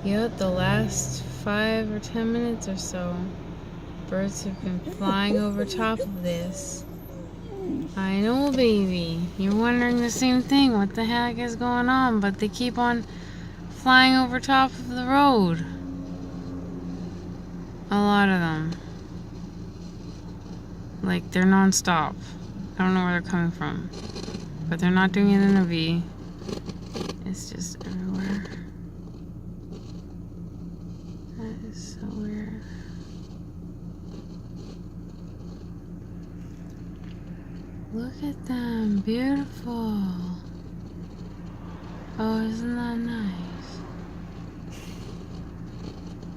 Yep, the last 5 or 10 minutes or so, birds have been flying over top of this. I know, baby. You're wondering the same thing. What the heck is going on? But they keep on flying over top of the road. A lot of them. Like, they're non-stop. I don't know where they're coming from. But they're not doing it in a V. It's just everywhere. That is so weird. Look at them. Beautiful. Oh, isn't that nice?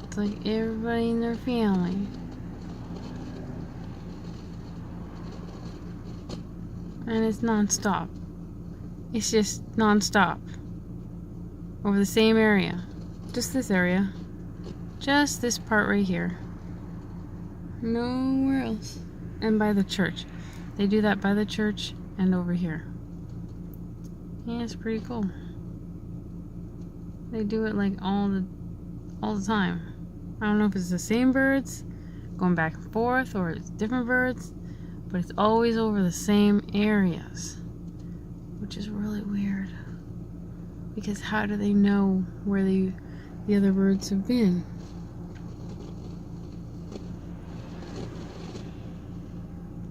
It's like everybody in their family. And it's non-stop. It's just non-stop. Over the same area. Just this area. Just this part right here. Nowhere else. And by the church. They do that by the church and over here. Yeah, it's pretty cool. They do it like all the time. I don't know if it's the same birds going back and forth or it's different birds, but it's always over the same areas, which is really weird. Because how do they know where the other birds have been?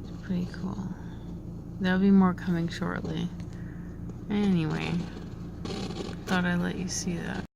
It's pretty cool. There'll be more coming shortly. Anyway, thought I'd let you see that.